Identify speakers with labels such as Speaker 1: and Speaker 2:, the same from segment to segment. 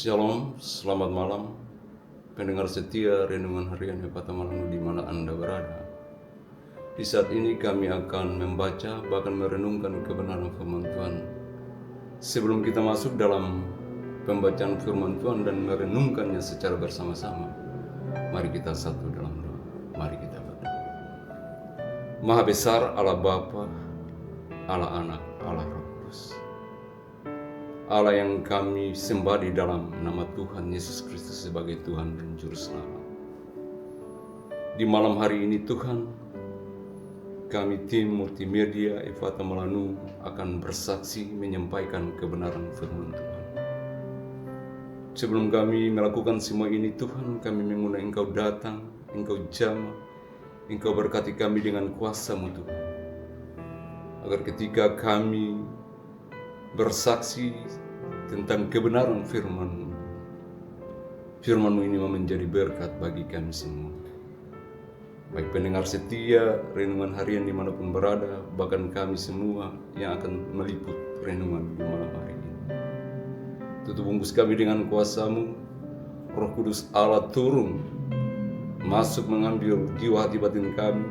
Speaker 1: Shalom, selamat malam pendengar setia Renungan Harian Epata Malangu di mana Anda berada. Di saat ini kami akan membaca bahkan merenungkan kebenaran firman Tuhan. Sebelum kita masuk dalam pembacaan firman Tuhan dan merenungkannya secara bersama-sama, mari kita satu dalam doa. Mari kita berdoa. Maha besar Allah Bapa, Allah Anak, Allah Roh Kudus, Allah yang kami sembah di dalam nama Tuhan Yesus Kristus sebagai Tuhan dan Juru Selamat. Di malam hari ini Tuhan, kami tim multimedia Epata Malangu akan bersaksi menyampaikan kebenaran firman Tuhan. Sebelum kami melakukan semua ini Tuhan, kami mengundang Engkau datang, Engkau jamah, Engkau berkati kami dengan kuasa-Mu Tuhan. Agar ketika kami bersaksi tentang kebenaran firman-Mu, firman-Mu ini menjadi berkat bagi kami semua. Baik pendengar setia renungan harian dimanapun berada, bahkan kami semua yang akan meliput renungan di malam hari ini. Tutup bungkus kami dengan kuasa-Mu, Roh Kudus Allah turun, masuk mengambil jiwa hati batin kami,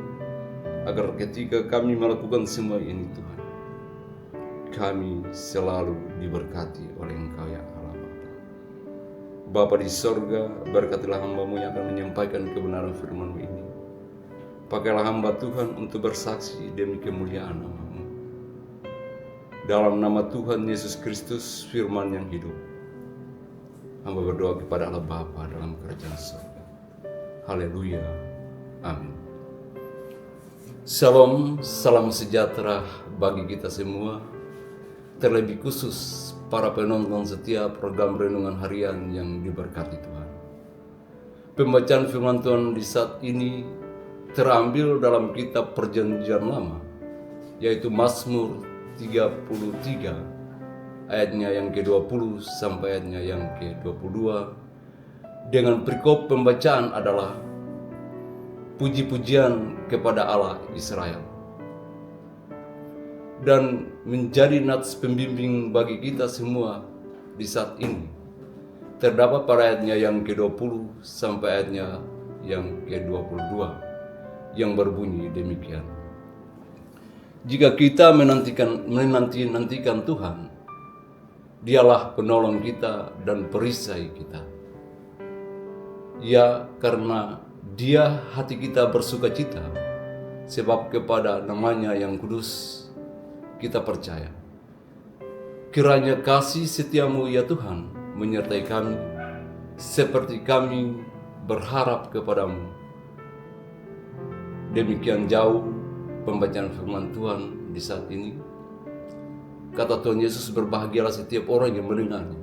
Speaker 1: agar ketika kami melakukan semua ini Tuhan, kami selalu diberkati oleh Engkau ya Allah Bapa. Bapa di sorga, berkatilah hamba-Mu yang akan menyampaikan kebenaran firman-Mu ini. Pakailah hamba Tuhan untuk bersaksi demi kemuliaan nama-Mu. Dalam nama Tuhan Yesus Kristus, firman yang hidup, hamba berdoa kepada Allah Bapa dalam kerajaan sorga. Haleluya. Amin. Shalom, salam sejahtera bagi kita semua. Terlebih khusus para penonton setiap program Renungan Harian yang diberkati Tuhan. Pembacaan firman Tuhan di saat ini terambil dalam kitab Perjanjian Lama, yaitu Mazmur 33 ayatnya yang ke-20 sampai ayatnya yang ke-22, dengan perikop pembacaan adalah puji-pujian kepada Allah Israel. Dan menjadi nats pembimbing bagi kita semua di saat ini terdapat pada ayatnya yang ke-20 sampai ayatnya yang ke-22 yang berbunyi demikian. Jika kita menanti-nantikan Tuhan, Dialah penolong kita dan perisai kita. Ya, karena Dia hati kita bersukacita, sebab kepada nama-Nya yang kudus kita percaya. Kiranya kasih setia-Mu ya Tuhan menyertai kami, seperti kami berharap kepadamu. Demikian jauh pembacaan firman Tuhan di saat ini. Kata Tuhan Yesus, berbahagialah setiap orang yang mendengarnya,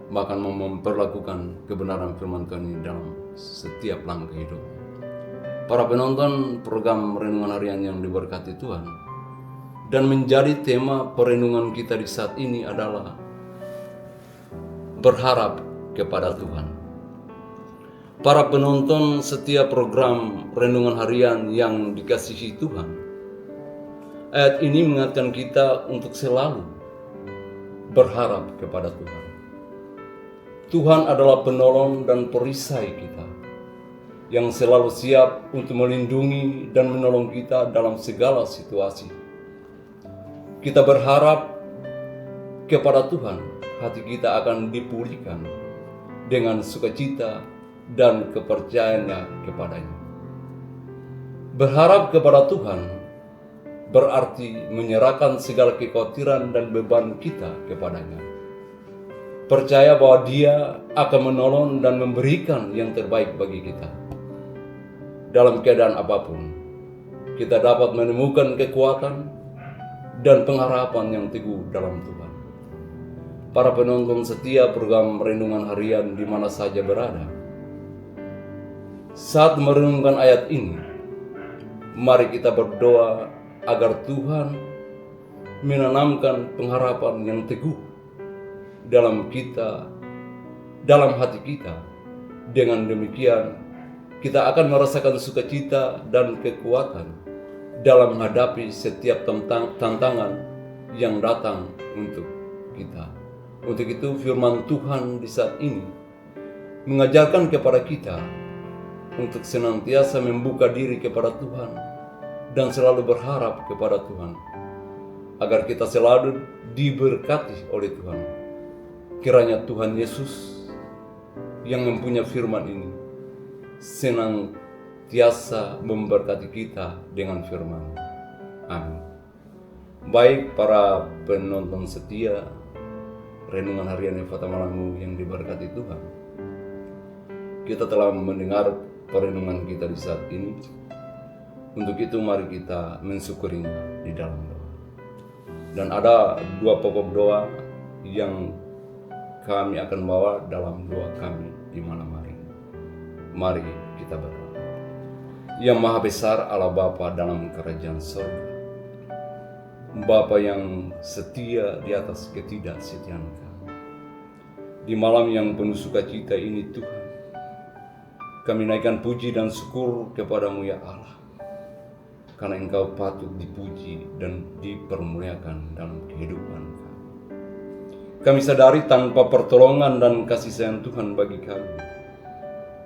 Speaker 1: bahkan memperlakukan kebenaran firman Tuhan ini dalam setiap langkah hidup. Para penonton program Renungan Harian yang diberkati Tuhan, dan menjadi tema perenungan kita di saat ini adalah berharap kepada Tuhan. Para penonton setiap program Renungan Harian yang dikasihi Tuhan, ayat ini mengingatkan kita untuk selalu berharap kepada Tuhan. Tuhan adalah penolong dan perisai kita, yang selalu siap untuk melindungi dan menolong kita dalam segala situasi. Kita berharap kepada Tuhan, hati kita akan dipulihkan dengan sukacita dan kepercayaannya kepadanya. Berharap kepada Tuhan berarti menyerahkan segala kekhawatiran dan beban kita kepadanya. Percaya bahwa Dia akan menolong dan memberikan yang terbaik bagi kita. Dalam keadaan apapun, kita dapat menemukan kekuatan dan pengharapan yang teguh dalam Tuhan. Para penonton setia program Renungan Harian di mana saja berada, saat merenungkan ayat ini, mari kita berdoa agar Tuhan menanamkan pengharapan yang teguh dalam hati kita. Dengan demikian, kita akan merasakan sukacita dan kekuatan dalam menghadapi setiap tantangan yang datang untuk kita. Untuk itu firman Tuhan di saat ini mengajarkan kepada kita untuk senantiasa membuka diri kepada Tuhan dan selalu berharap kepada Tuhan, agar kita selalu diberkati oleh Tuhan. Kiranya Tuhan Yesus yang mempunyai firman ini senantiasa memberkati kita dengan firman. Amin. Baik para penonton setia Renungan Harian Efata Malangu yang diberkati Tuhan, kita telah mendengar perenungan kita di saat ini. Untuk itu mari kita mensyukurinya di dalam doa. Dan ada dua pokok doa yang kami akan bawa dalam doa kami di malam hari ini. Mari kita berdoa. Yang Maha Besar Allah Bapa dalam kerajaan surga, Bapa yang setia di atas ketidaksetiaan kami. Di malam yang penuh sukacita ini Tuhan, kami naikkan puji dan syukur kepada-Mu ya Allah, karena Engkau patut dipuji dan dipermuliakan dalam kehidupan kami. Kami sadari tanpa pertolongan dan kasih sayang Tuhan bagi kami,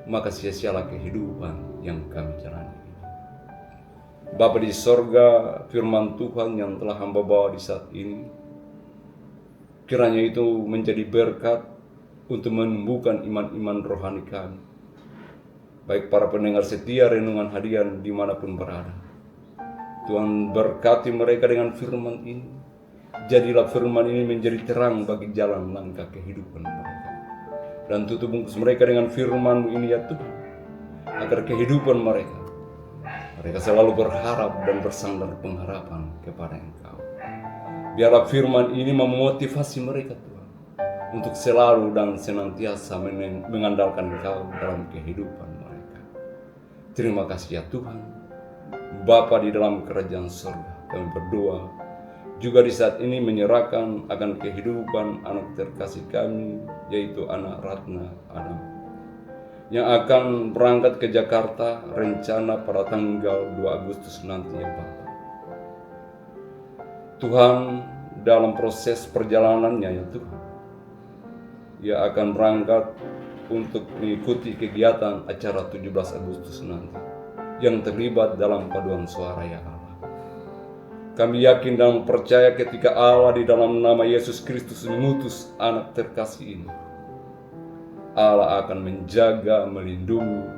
Speaker 1: maka sia-sialah kehidupan yang kami jalani. Bapa di sorga, firman Tuhan yang telah hamba bawa di saat ini, kiranya itu menjadi berkat untuk menumbuhkan iman-iman rohani kami, baik para pendengar setia Renungan Harian dimanapun berada. Tuhan berkati mereka dengan firman ini. Jadilah firman ini menjadi terang bagi jalan langkah kehidupan mereka. Dan tutup bungkus mereka dengan firman ini ya Tuhan, agar kehidupan mereka selalu berharap dan bersandar pengharapan kepada Engkau. Biarlah firman ini memotivasi mereka Tuhan, untuk selalu dan senantiasa mengandalkan Engkau dalam kehidupan mereka. Terima kasih ya Tuhan. Bapa di dalam kerajaan surga, kami berdoa juga di saat ini menyerahkan akan kehidupan anak terkasih kami, yaitu anak Ratna Adam, yang akan berangkat ke Jakarta rencana pada tanggal 2 Agustus nanti ya Bapak. Tuhan, dalam proses perjalanannya ya Tuhan, ia akan berangkat untuk mengikuti kegiatan acara 17 Agustus nanti yang terlibat dalam paduan suara ya Allah. Kami yakin dan percaya ketika Allah di dalam nama Yesus Kristus mengutus anak terkasih ini, Allah akan menjaga, melindungi,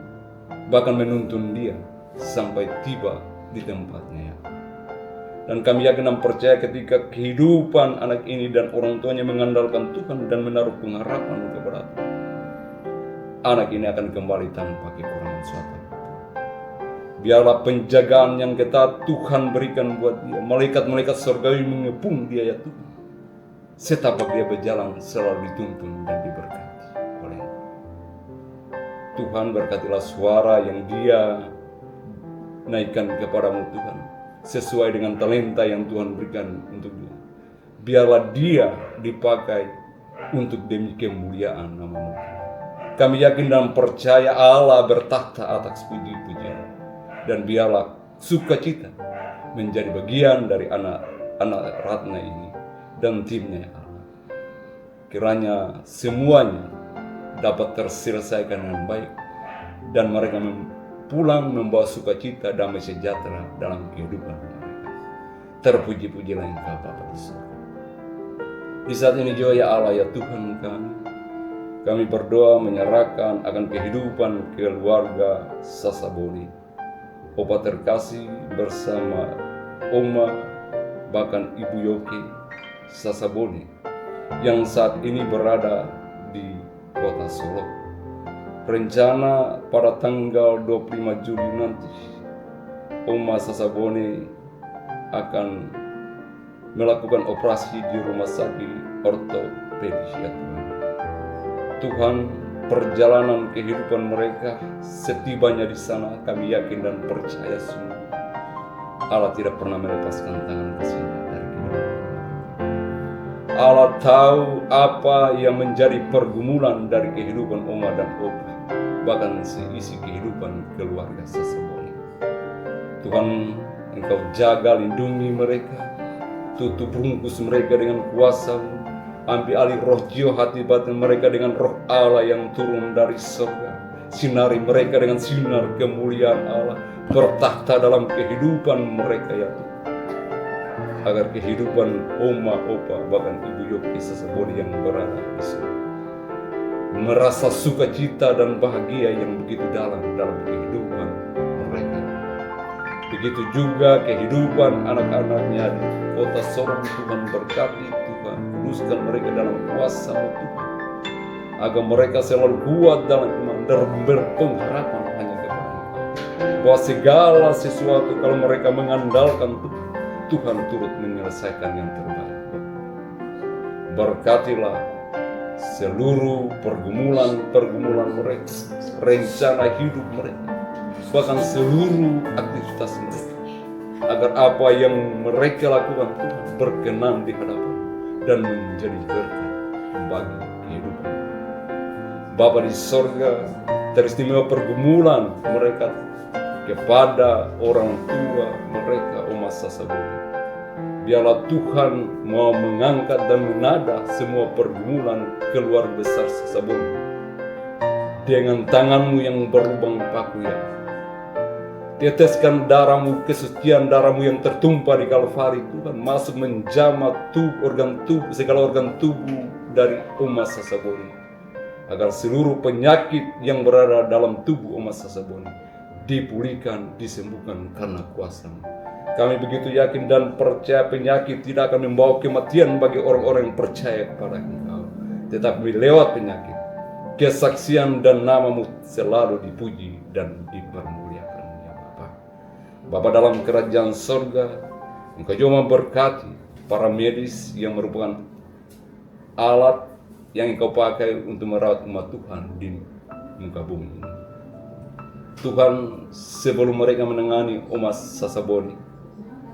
Speaker 1: bahkan menuntun dia sampai tiba di tempatnya ya. Dan kami yakin dan percaya ketika kehidupan anak ini dan orang tuanya mengandalkan Tuhan dan menaruh pengharapan kepada Tuhan, anak ini akan kembali tanpa kekurangan suatu. Biarlah penjagaan yang ketat Tuhan berikan buat dia. Malaikat-malaikat surgawi mengepung dia ya Tuhan. Setapak dia berjalan selalu dituntun dan diberkati oleh Tuhan. Berkatilah suara yang dia naikkan kepadamu Tuhan, sesuai dengan talenta yang Tuhan berikan untuk dia. Biarlah dia dipakai untuk demi kemuliaan nama-Mu. Kami yakin dan percaya Allah bertakhta atas puji-pujian. Dan biarlah sukacita menjadi bagian dari anak Ratna ini dan timnya ya Allah. Kiranya semuanya dapat terselesaikan dengan baik dan mereka pulang membawa sukacita, damai sejahtera dalam kehidupan mereka. Terpuji-pujilah Engkau Bapa di surga. Di saat ini juga ya Allah ya Tuhan kami berdoa menyerahkan akan kehidupan keluarga Sasaboni, Opa terkasih bersama Oma, bahkan Ibu Yoki Sasaboni yang saat ini berada di kota Solo. Rencana pada tanggal 25 Juli nanti Oma Sasaboni akan melakukan operasi di rumah sakit ortopedis ya Tuhan. Tuhan, perjalanan kehidupan mereka setibanya di sana, kami yakin dan percaya semua Allah tidak pernah melepaskan tangan kasih-Nya dari kehidupan mereka. Allah tahu apa yang menjadi pergumulan dari kehidupan Oma dan Opa, bahkan seisi kehidupan keluarga Sasaboni. Tuhan, Engkau jaga, lindungi mereka, tutup bungkus mereka dengan kuasa-Mu, Ambil alih roh jiwa hati batin mereka dengan roh Allah yang turun dari surga. Sinari mereka dengan sinar kemuliaan Allah. Bertakhta dalam kehidupan mereka ya Tuhan. Agar kehidupan Oma, Opa, bahkan Ibu Yoki Sasabodi yang berada di sini merasa sukacita dan bahagia yang begitu dalam kehidupan mereka. Begitu juga kehidupan anak-anaknya di kota Sorong. Tuhan berkati, Tuhan kuduskan mereka dalam kuasa-Mu Tuhan, agar mereka selalu kuat dalam iman dan berpengharapan hanya kepada Engkau, bahwa segala sesuatu kalau mereka mengandalkan Tuhan turut menyelesaikan yang terbaik. Berkatilah seluruh pergumulan mereka, rencana hidup mereka, bahkan seluruh aktivitas mereka, agar apa yang mereka lakukan Tuhan berkenan di hadapan dan menjadi berkat bagi kehidupan. Bapa di sorga, teristimewa pergumulan mereka kepada orang tua mereka, Oma Sasabodi. Biarlah Tuhan mau mengangkat dan menada semua pergumulan keluarga besar Sasabodi dengan tangan-Mu yang berlubang paku ya. Teteskan darah-Mu, kesucian darah-Mu yang tertumpah di Kalvari Tuhan, masuk menjamah segala organ tubuh dari Oma Sasabodi, agar seluruh penyakit yang berada dalam tubuh Oma Sasabodi dipulihkan, disembuhkan karena kuasa-Mu. Kami begitu yakin dan percaya penyakit tidak akan membawa kematian bagi orang-orang yang percaya kepada Engkau, tetapi lewat penyakit, kesaksian dan nama-Mu selalu dipuji dan dipermuliakan ya Bapa. Bapa dalam kerajaan surga, Engkau juga memberkati para medis yang merupakan alat yang Engkau pakai untuk merawat umat Tuhan di muka bumi ini. Tuhan, sebelum mereka menangani Oma Sasabodi,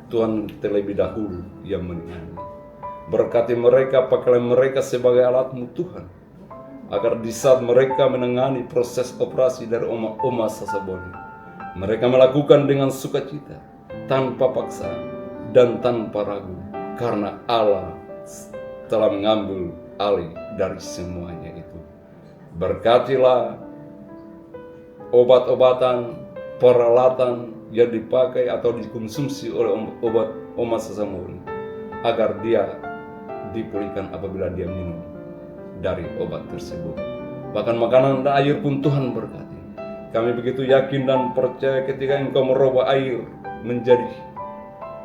Speaker 1: Tuhan terlebih dahulu yang menangani. Berkati mereka, pakailah mereka sebagai alat-Mu Tuhan, agar di saat mereka menangani proses operasi dari Oma Sasabodi, mereka melakukan dengan sukacita, tanpa paksaan dan tanpa ragu, karena Allah telah mengambil alih dari semuanya itu. Berkatilah obat-obatan, peralatan yang dipakai atau dikonsumsi oleh Oma Sasabodi, agar dia dipulihkan apabila dia minum dari obat tersebut. Bahkan makanan dan air pun Tuhan berkati. Kami begitu yakin dan percaya ketika Engkau merubah air menjadi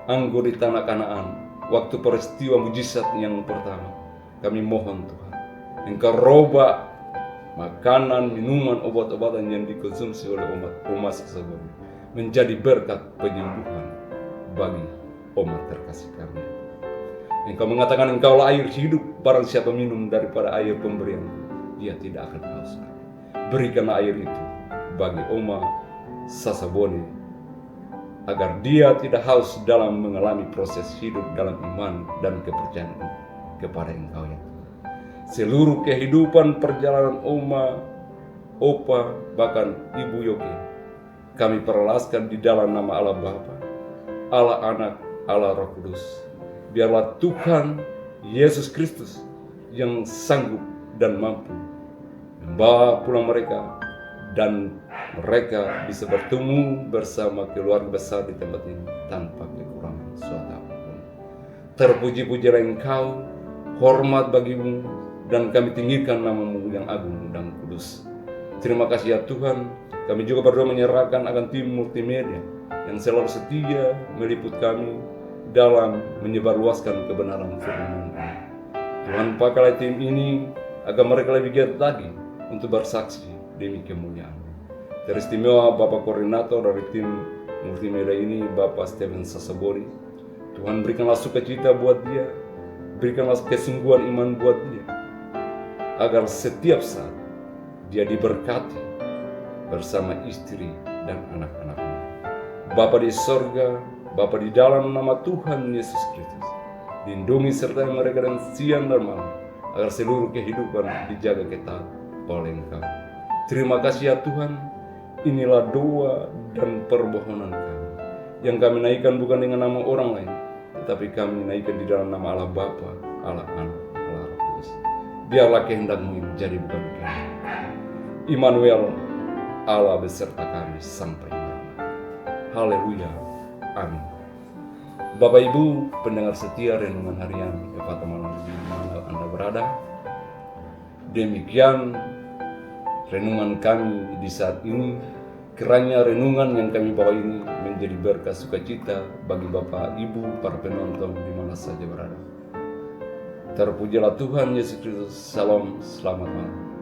Speaker 1: anggur di tanah Kanaan, waktu peristiwa mujizat yang pertama, kami mohon Tuhan, Engkau robah makanan, minuman, obat-obatan yang dikonsumsi oleh Oma Sasabodi menjadi berkat penyembuhan bagi Oma terkasih kami. Engkau mengatakan Engkaulah air hidup, barang siapa minum daripada air pemberian, dia tidak akan haus. Berikanlah air itu bagi Oma Sasabodi, agar dia tidak haus dalam mengalami proses hidup dalam iman dan kepercayaan kepada Engkau ya Tuhan. Seluruh kehidupan perjalanan Oma, Opa, bahkan Ibu Yoki, kami perlaskan di dalam nama Allah Bapa, Allah Anak, Allah Roh Kudus. Biarlah Tuhan Yesus Kristus yang sanggup dan mampu membawa pulang mereka, dan mereka bisa bertemu bersama keluarga besar di tempat ini tanpa kekurangan suatu apapun. Terpuji-pujilah Engkau, hormat bagimu, dan kami tinggikan nama-Mu yang agung dan kudus. Terima kasih ya Tuhan. Kami juga berdoa menyerahkan akan tim multimedia yang selalu setia meliput kami dalam menyebarluaskan kebenaran firman-Mu. Tuhan, pakailah tim ini agar mereka lebih giat lagi untuk bersaksi demi kemuliaan. Teristimewa Bapak Koordinator dari tim multimedia ini, Bapak Stephen Sasabodi. Tuhan, berikanlah sukacita buat dia, berikanlah kesungguhan iman buat dia, agar setiap saat dia diberkati bersama istri dan anak-anaknya. Bapa di sorga, Bapa di dalam nama Tuhan Yesus Kristus, lindungi sertai mereka dengan siang dan malam, agar seluruh kehidupan dijaga ketat oleh Engkau. Terima kasih ya Tuhan. Inilah doa dan permohonan kami, yang kami naikkan bukan dengan nama orang lain, tetapi kami naikkan di dalam nama Allah Bapa, Allah Anak, Allah Roh Kudus. Yesus. Biarlah kehendak-Mu ini jadi bukan kehendak. Immanuel, Allah beserta kami sampai malam. Haleluya. Amin. Bapak Ibu pendengar setia renungan harian Epata Malam di mana Anda berada. Demikian renungan kami di saat ini. Kiranya renungan yang kami bawa ini menjadi berkat sukacita bagi Bapak, Ibu, para penonton di mana saja berada. Terpujilah Tuhan Yesus Kristus. Salam, selamat malam.